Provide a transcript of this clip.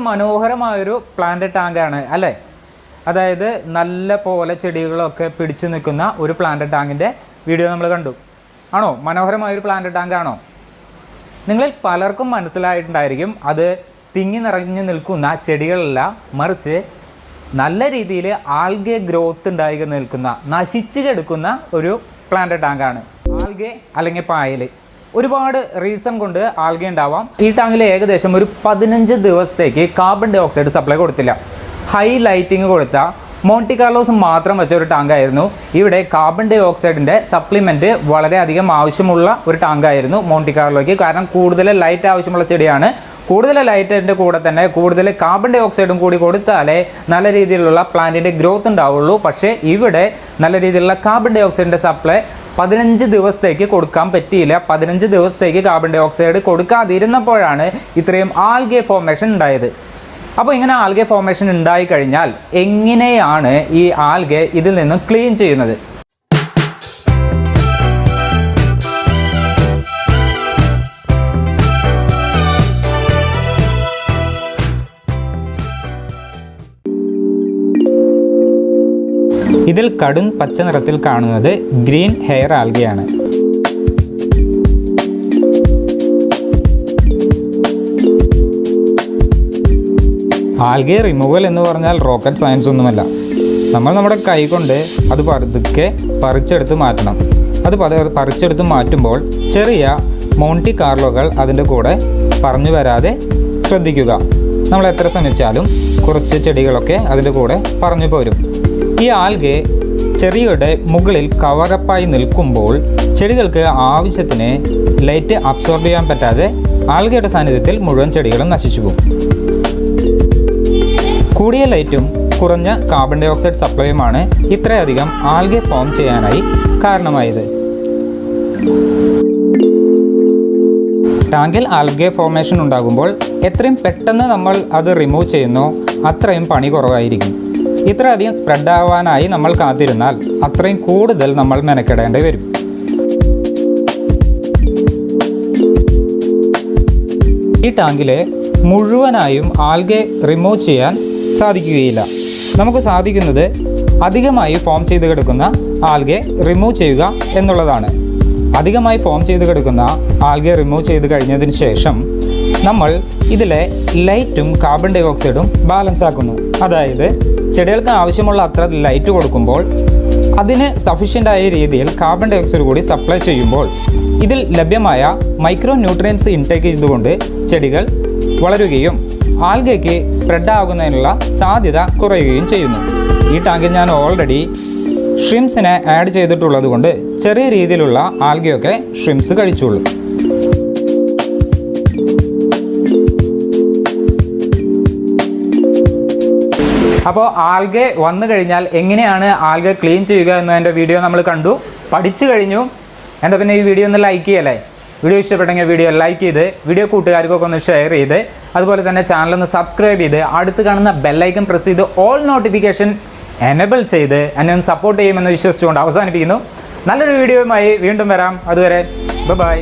മനോഹരമായൊരു പ്ലാന്റ് ടാങ്കാണ് അല്ലേ? അതായത് നല്ല പോലെ ചെടികളൊക്കെ പിടിച്ചു നിൽക്കുന്ന ഒരു പ്ലാന്റ് ടാങ്കിൻ്റെ വീഡിയോ നമ്മൾ കണ്ടു. ആണോ? മനോഹരമായൊരു പ്ലാന്റ് ടാങ്കാണോ? നിങ്ങളിൽ പലർക്കും മനസ്സിലായിട്ടുണ്ടായിരിക്കും അത് തിങ്ങി നിറഞ്ഞു നിൽക്കുന്ന ചെടികളല്ല, മറിച്ച് നല്ല രീതിയിൽ ആൽഗെ ഗ്രോത്ത് ഉണ്ടായി നിൽക്കുന്ന, നശിച്ചു കിടക്കുന്ന ഒരു പ്ലാന്റ് ടാങ്കാണ്. ആൽഗെ അല്ലെങ്കിൽ പായൽ. ഒരുപാട് റീസൺ കൊണ്ട് ആൽഗെ ഉണ്ടാവാം. ഈ ടാങ്കിൽ ഏകദേശം ഒരു 15 ദിവസത്തേക്ക് കാർബൺ ഡൈ ഓക്സൈഡ് സപ്ലൈ കൊടുത്തില്ല. ഹൈ ലൈറ്റിംഗ് കൊടുത്ത മോണ്ടി കാർലോസ് മാത്രം വെച്ച ഒരു ടാങ്കായിരുന്നു. ഇവിടെ കാർബൺ ഡൈ ഓക്സൈഡിൻ്റെ സപ്ലിമെൻറ്റ് വളരെയധികം ആവശ്യമുള്ള ഒരു ടാങ്കായിരുന്നു മോണ്ടി കാർലോയ്ക്ക്. കാരണം കൂടുതൽ ലൈറ്റ് ആവശ്യമുള്ള ചെടിയാണ്. കൂടുതൽ ലൈറ്റിൻ്റെ കൂടെ തന്നെ കൂടുതൽ കാർബൺ ഡൈ ഓക്സൈഡും കൂടി കൊടുത്താലേ നല്ല രീതിയിലുള്ള പ്ലാന്റിൻ്റെ ഗ്രോത്ത് ഉണ്ടാവുള്ളൂ. പക്ഷേ ഇവിടെ നല്ല രീതിയിലുള്ള കാർബൺ ഡൈ ഓക്സൈഡിൻ്റെ സപ്ലൈ 15 ദിവസത്തേക്ക് കൊടുക്കാൻ പറ്റിയില്ല. 15 ദിവസത്തേക്ക് കാർബൺ ഡൈ ഓക്സൈഡ് കൊടുക്കാതിരുന്നപ്പോഴാണ് ഇത്രയും ആൽഗെ ഫോർമേഷൻ ഉണ്ടായത്. അപ്പോൾ ഇങ്ങനെ ആൽഗെ ഫോർമേഷൻ ഉണ്ടായി കഴിഞ്ഞാൽ എങ്ങനെയാണ് ഈ ആൽഗെ ഇതിൽ നിന്നും ക്ലീൻ ചെയ്യുന്നത്? ഇതിൽ കടും പച്ച നിറത്തിൽ കാണുന്നത് ഗ്രീൻ ഹെയർ ആൽഗയാണ്. ആൽഗെ റിമൂവൽ എന്ന് പറഞ്ഞാൽ റോക്കറ്റ് സയൻസ് ഒന്നുമല്ല. നമ്മൾ നമ്മുടെ കൈ കൊണ്ട് അത് പതുക്കെ പറിച്ചെടുത്ത് മാറ്റണം. അത് പറിച്ചെടുത്ത് മാറ്റുമ്പോൾ ചെറിയ മോണ്ടി കാർലോകൾ അതിൻ്റെ കൂടെ പറഞ്ഞു വരാതെ ശ്രദ്ധിക്കുക. നമ്മൾ എത്ര ശ്രമിച്ചാലും കുറച്ച് ചെടികളൊക്കെ അതിൻ്റെ കൂടെ പറഞ്ഞു പോരും. ഈ ആൽഗെ ചെടിയുടെ മുകളിൽ കവറപ്പായി നിൽക്കുമ്പോൾ ചെടികൾക്ക് ആവശ്യത്തിന് ലൈറ്റ് അബ്സോർബ് ചെയ്യാൻ പറ്റാതെ ആൽഗയുടെ സാന്നിധ്യത്തിൽ മുഴുവൻ ചെടികളും നശിച്ചു പോകും. കൂടിയ ലൈറ്റും കുറഞ്ഞ കാർബൺ ഡൈ ഓക്സൈഡ് സപ്ലൈയുമാണ് ഇത്രയധികം ആൽഗെ ഫോം ചെയ്യാനായി കാരണമായത്. ടാങ്കിൽ ആൽഗെ ഫോർമേഷൻ ഉണ്ടാകുമ്പോൾ എത്രയും പെട്ടെന്ന് നമ്മൾ അത് റിമൂവ് ചെയ്യുന്നോ അത്രയും പണി കുറവായിരിക്കും. ഇത്രയധികം സ്പ്രെഡ് ആവാനായി നമ്മൾ കാത്തിരുന്നാൽ അത്രയും കൂടുതൽ നമ്മൾ മെനക്കെടേണ്ടി വരും. ഈ ടാങ്കിലെ മുഴുവനായും ആൽഗെ റിമൂവ് ചെയ്യാൻ സാധിക്കുകയില്ല. നമുക്ക് സാധിക്കുന്നത് അധികമായി ഫോം ചെയ്ത് കിടക്കുന്ന ആൽഗെ റിമൂവ് ചെയ്യുക എന്നുള്ളതാണ്. അധികമായി ഫോം ചെയ്ത് കിടക്കുന്ന ആൽഗെ റിമൂവ് ചെയ്ത് കഴിഞ്ഞതിന് ശേഷം നമ്മൾ ഇതിലെ ലൈറ്റും കാർബൺ ഡൈ ഓക്സൈഡും ബാലൻസ് ആക്കുന്നു. അതായത് ചെടികൾക്ക് ആവശ്യമുള്ള അത്ര ലൈറ്റ് കൊടുക്കുമ്പോൾ അതിന് സഫീഷ്യൻ്റായ രീതിയിൽ കാർബൺ ഡൈ ഓക്സൈഡ് കൂടി സപ്ലൈ ചെയ്യുമ്പോൾ ഇതിൽ ലഭ്യമായ മൈക്രോ ന്യൂട്രിയൻസ് ഇൻടേക്ക് ചെയ്തുകൊണ്ട് ചെടികൾ വളരുകയും ആൽഗയ്ക്ക് സ്പ്രെഡ് ആകുന്നതിനുള്ള സാധ്യത കുറയുകയും ചെയ്യുന്നു. ഈ ടാങ്കിൽ ഞാൻ ഓൾറെഡി ഷ്രിംസിനെ ആഡ് ചെയ്തിട്ടുള്ളത് കൊണ്ട് ചെറിയ രീതിയിലുള്ള ആൽഗയൊക്കെ ഷ്രിംസ് കഴിച്ചോളൂ. അപ്പോൾ ആൽഗെ വന്നു കഴിഞ്ഞാൽ എങ്ങനെയാണ് ആൽഗെ ക്ലീൻ ചെയ്യുക എന്നതിൻ്റെ വീഡിയോ നമ്മൾ കണ്ടു, പഠിച്ചു കഴിഞ്ഞു. എന്താ പിന്നെ ഈ വീഡിയോ ഒന്ന് ലൈക്ക് ചെയ്യല്ലേ? വീഡിയോ ഇഷ്ടപ്പെട്ടെങ്കിൽ വീഡിയോ ലൈക്ക് ചെയ്ത് വീഡിയോ കൂട്ടുകാർക്കൊക്കെ ഒന്ന് ഷെയർ ചെയ്ത് അതുപോലെ തന്നെ ചാനലൊന്ന് സബ്സ്ക്രൈബ് ചെയ്ത് അടുത്ത് കാണുന്ന ബെല്ലൈക്കൺ പ്രസ് ചെയ്ത് ഓൾ നോട്ടിഫിക്കേഷൻ എനേബിൾ ചെയ്ത് എന്നെ ഒന്ന് സപ്പോർട്ട് ചെയ്യുമെന്ന് വിശ്വസിച്ചുകൊണ്ട് അവസാനിപ്പിക്കുന്നു. നല്ലൊരു വീഡിയോയുമായി വീണ്ടും വരാം. അതുവരെ ബൈ.